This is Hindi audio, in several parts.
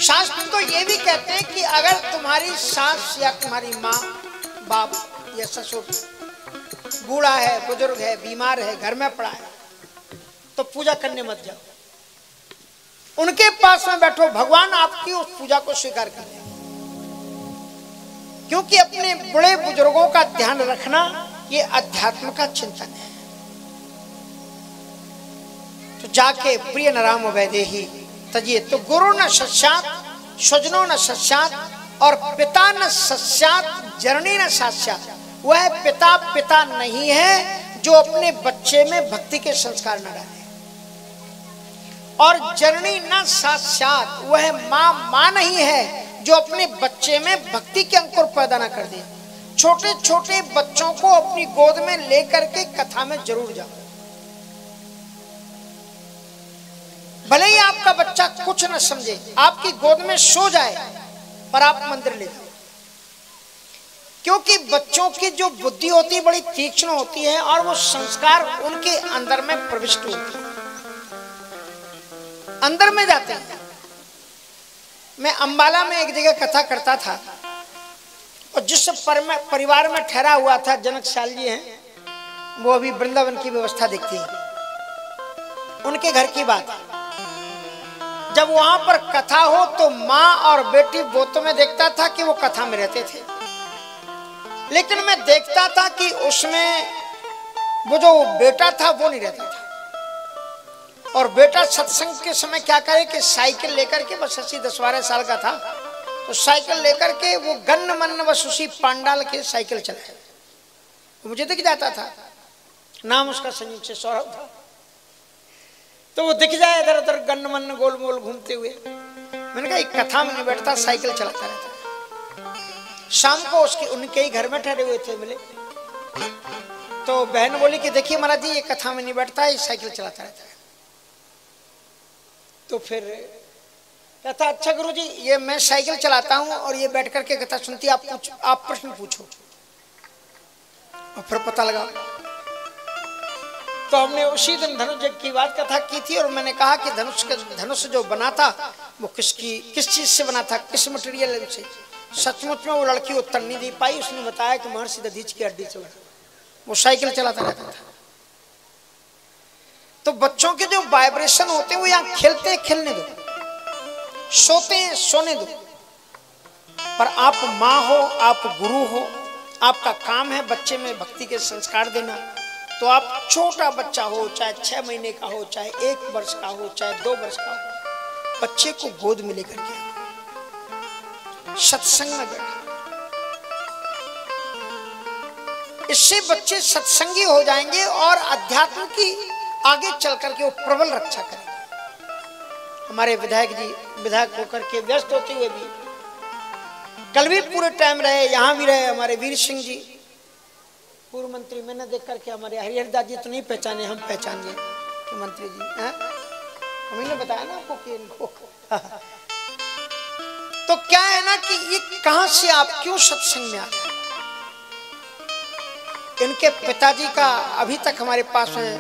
शास्त्र तो ये भी कहते हैं कि अगर तुम्हारी सास या तुम्हारी माँ बाप या ससुर बूढ़ा है, बुजुर्ग है, बीमार है, घर में पड़ा है, तो पूजा करने मत जाओ। उनके पास में बैठो, भगवान आपकी उस पूजा को स्वीकार कर लेंगे। क्योंकि अपने बड़े बुजुर्गों का ध्यान रखना ये अध्यात्म का चिंतन है। तो जाके प्रिय नराम वैदेही तजिए, तो गुरु न सस्यात, स्वजनों न सस्यात, और पिता न सस्यात, जननी न सास्यात। वह पिता पिता नहीं है जो अपने बच्चे में भक्ति के संस्कार न डाले, और जननी न सास्यात, वह माँ माँ नहीं है जो अपने बच्चे में भक्ति के अंकुर पैदा न कर दे। छोटे छोटे बच्चों को अपनी गोद में लेकर के कथा में जरूर जाओ। भले ही आपका बच्चा कुछ न समझे, आपकी गोद में सो जाए, पर आप मंदिर ले जाओ। क्योंकि बच्चों की जो बुद्धि होती है बड़ी तीक्ष्ण होती है, और वो संस्कार उनके अंदर में प्रविष्ट होते हैं, अंदर में जाते हैं। मैं अंबाला में एक जगह कथा करता था, और जिस परिवार में ठहरा हुआ था, जनक साल जी हैं, वो अभी वृंदावन की व्यवस्था देखती है, उनके घर की बात है। जब वहां पर कथा हो तो माँ और बेटी बोतों में देखता था कि वो कथा में रहते थे, लेकिन मैं देखता था कि उसमें वो जो बेटा था वो नहीं रहता था। और बेटा सत्संग के समय क्या करे कि साइकिल लेकर के, बस 10-12 साल का था, तो साइकिल लेकर के वो गन्न मन बस उसी पांडाल के साइकिल चलाए। तो मुझे दिख जाता था, नाम उसका संयोग से सौरभ था, तो वो दिख जाए इधर उधर गन्न मन गोल मोल घूमते हुए। मैंने कहा एक कथा में नहीं बैठता, साइकिल चलाता रहता। शाम को उसके उनके ही घर में ठहरे हुए थे, मिले, तो बहन बोली कि देखिए महाराज जी ये कथा में नहीं बैठता, ये साइकिल चलाता रहता है। तो फिर कहता अच्छा गुरु जी, ये मैं साइकिल चलाता हूं और ये बैठ करके कथा सुनती, आप प्रश्न पूछो। और फिर पता लगा, तो हमने उसी दिन धनुष यज्ञ की बात कथा की थी, और मैंने कहा कि धनुष जो बना था वो किस चीज से बना था, किस मटेरियल से। सचमुच में वो लड़की उत्तर नहीं दे पाई, उसने बताया कि महर्षि दधीच की हड्डी से बना। वो साइकिल चलाता रहता था। तो बच्चों के जो वाइब्रेशन होते हैं वो यहाँ खेलते हैं, खेलने दो, सोते हैं सोने दो, पर आप माँ हो, आप गुरु हो, आपका काम है बच्चे में भक्ति के संस्कार देना। तो आप छोटा बच्चा हो, चाहे 6 महीने का हो, चाहे 1 वर्ष का हो, चाहे 2 वर्ष का हो, बच्चे को गोद में लेकर के सत्संग में बैठे। इससे बच्चे सत्संगी हो जाएंगे और अध्यात्म की आगे चल करके वो प्रबल रक्षा करेंगे। हमारे विधायक होकर के व्यस्त होते हुए भी कल भी पूरे टाइम रहे, यहाँ भी रहे। हमारे वीर सिंह जी पूर्व मंत्री, मैंने देख करके हमारे हरिहरदास जी तो नहीं पहचाने, हम पहचान गए कि मंत्री जी हैं, हमने बताया ना आपको कि इनको तो क्या है ना कि ये कहां से आप क्यों सत्संग में आ गए। इनके पिताजी का अभी तक हमारे पास में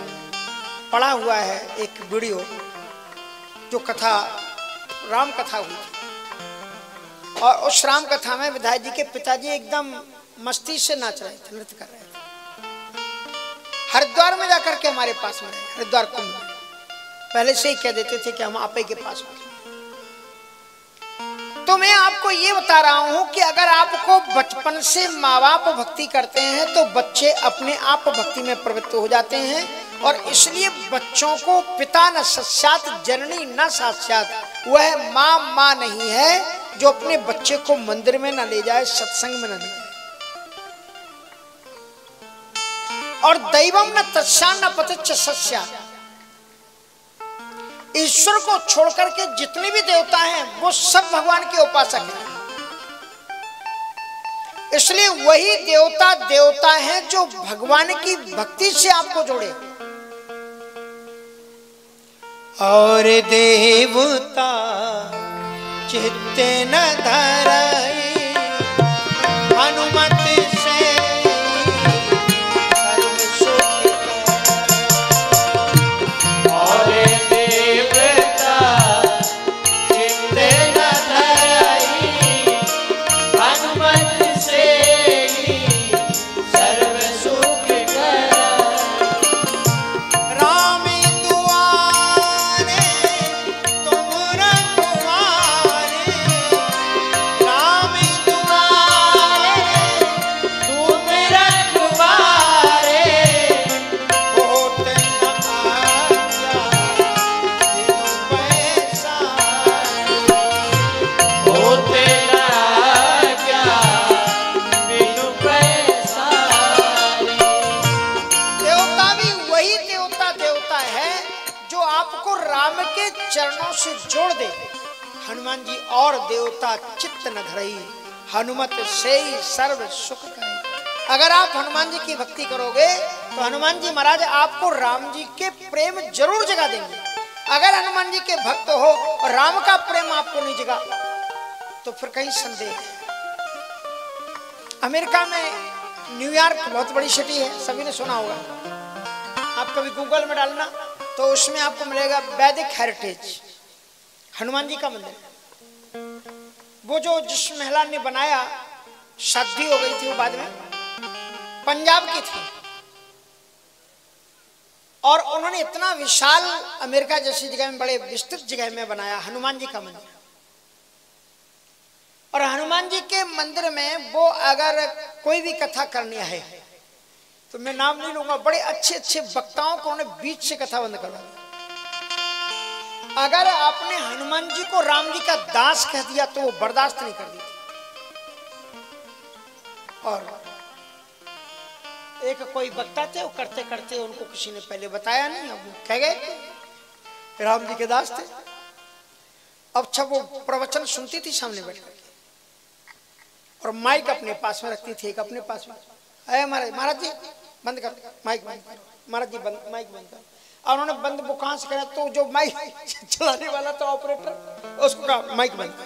पड़ा हुआ है एक वीडियो, जो कथा राम कथा हुई थी, और उस राम कथा में विधायक जी के पिताजी एकदम मस्ती से नाच रहे थे, नृत्य कर रहे थे। हरिद्वार में जाकर के हमारे पास में रहे, हरिद्वार कुंभ में पहले से ही कह देते थे कि हम आप ही के पास में। तो मैं आपको ये बता रहा हूं कि अगर आपको बचपन से माँ बाप भक्ति करते हैं तो बच्चे अपने आप भक्ति में प्रवृत्त हो जाते हैं। और इसलिए बच्चों को पिता न सस्यात जननी न सास्यात, वह माँ नहीं है जो अपने बच्चे को मंदिर में न ले जाए, सत्संग में न ले जाए। और दैवम न तस्या न पतिच्च सस्या, ईश्वर को छोड़कर के जितने भी देवता हैं वो सब भगवान के उपासक हैं। इसलिए वही देवता है जो भगवान की भक्ति से आपको जोड़े। और देवता चित्त न धराई हनुमत से और देवता चित्त न धराई हनुमान जी और देवता चित्त न धरई, हनुमत से ही सर्व सुख करे। अगर आप हनुमान जी की भक्ति करोगे तो हनुमान जी महाराज आपको राम जी के प्रेम जरूर जगा देंगे। अगर हनुमान जी के भक्त हो और राम का प्रेम आपको नहीं जगा तो फिर कहीं संदेह है। अमेरिका में न्यूयॉर्क बहुत बड़ी सिटी है, सभी ने सुना होगा। आप कभी गूगल में डालना तो उसमें आपको मिलेगा वैदिक हेरिटेज, हनुमान जी का मंदिर। वो जो जिस महिला ने बनाया, शादी हो गई थी वो बाद में, पंजाब की थी, और उन्होंने इतना विशाल अमेरिका जैसी जगह में, बड़े विस्तृत जगह में बनाया हनुमान जी का मंदिर। और हनुमान जी के मंदिर में वो अगर कोई भी कथा करनी है तो मैं नाम नहीं लूंगा, बड़े अच्छे अच्छे वक्ताओं को उन्होंने बीच से कथा बंद करवा दी। अगर आपने हनुमान जी को राम जी का दास कह दिया तो वो बर्दाश्त नहीं कर दी। और एक कोई वक्ता थे, वो करते करते उनको किसी ने पहले बताया नहीं, अब वो कह गए राम जी के दास थे। अब जब वो प्रवचन सुनती थी सामने बैठ करके, और माइक अपने पास में रखती थी, एक अपने पास में, अरे महाराज जी बंद कर, माइक बंद कर, महाराज जी माइक बंद कर। और उन्होंने बंद वो कहां से करा, तो जो माइक चलाने वाला था ऑपरेटर, उसको कहा माइक बंद कर।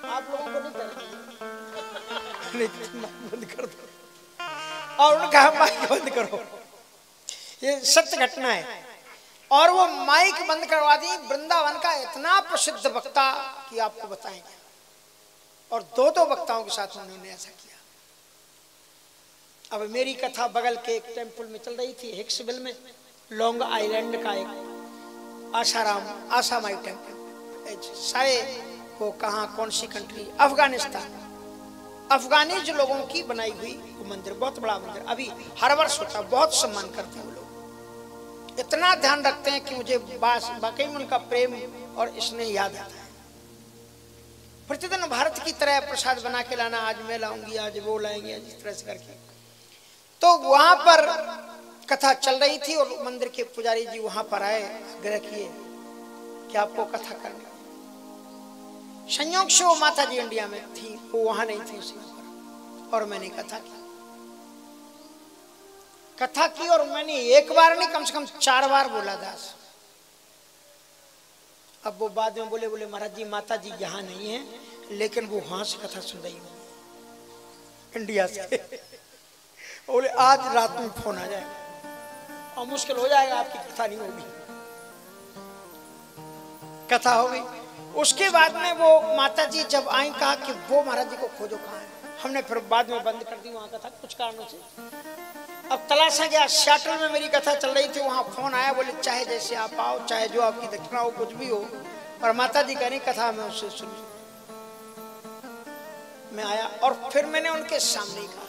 आप लोगों को नहीं बंद कर दो, और उन्होंने कहा माइक बंद करो। ये सत्य घटना है। और वो माइक बंद करवा दी। वृंदावन का इतना प्रसिद्ध वक्ता कि आपको बताएंगे, और दो दो वक्ताओं के साथ उन्होंने ऐसा किया। अब मेरी कथा बगल के एक टेंपल में चल रही थी, हिक्सविल में, लॉन्ग आइलैंड का एक आसामाई टेंपल। सारे वो कहाँ, कौन सी कंट्री, अफगानिस्तान, अफगानी जो लोगों की बनाई हुई वो मंदिर, बहुत बड़ा मंदिर, अभी हर वर्ष होता, बहुत सम्मान करते हैं वो लोग, इतना ध्यान रखते हैं कि मुझे वाकई में उनका प्रेम और स्नेह याद आता है। प्रतिदिन भारत की तरह प्रसाद बना के लाना, आज मैं लाऊंगी, आज वो लाएंगे, आज इस तरह से करके। तो वहां पर कथा चल रही थी और मंदिर के पुजारी जी वहां पर आए, आग्रह किए कि आपको कथा करनी। संयोग से वो माता जी इंडिया में थी, वो वहां नहीं थी उस समय पर, और मैंने कथा की और मैंने एक बार नहीं, कम से कम 4 बार बोला दास। अब वो बाद में बोले महाराज जी माता जी यहाँ नहीं है, लेकिन वो वहां से कथा सुन रही है इंडिया से। बोले आज रात में फोन आ जाएगा और मुश्किल हो जाएगा, आपकी कथा नहीं होगी। कथा हो गई। उसके बाद में वो माता जी जब आई, कहा कि वो महाराज जी को खोजो कहाँ है। हमने फिर बाद में बंद कर दी वहां कथा कुछ कारणों से। अब तलाशा गया, सियाटल में मेरी कथा चल रही थी, वहां फोन आया, बोले चाहे जैसे आप आओ, चाहे जो आपकी दक्षिणा हो, कुछ भी हो, और माता जी कह रही कथा मैं उससे सुनी। मैं आया और फिर मैंने उनके सामने कहा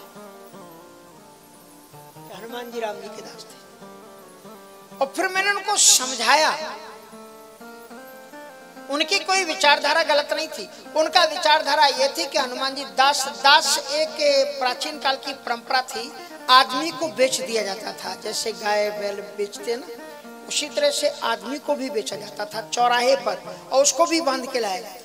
कि हनुमान जी राम जी के दास थे, और फिर मैंने उनको समझाया। उनकी कोई विचारधारा गलत नहीं थी। उनका विचारधारा यह थी कि हनुमान जी दास एक प्राचीन काल की परंपरा थी, आदमी को बेच दिया जाता था, जैसे गाय बैल बेचते ना, उसी तरह से आदमी को भी बेचा जाता था चौराहे पर, और उसको भी बांध के लाया गया।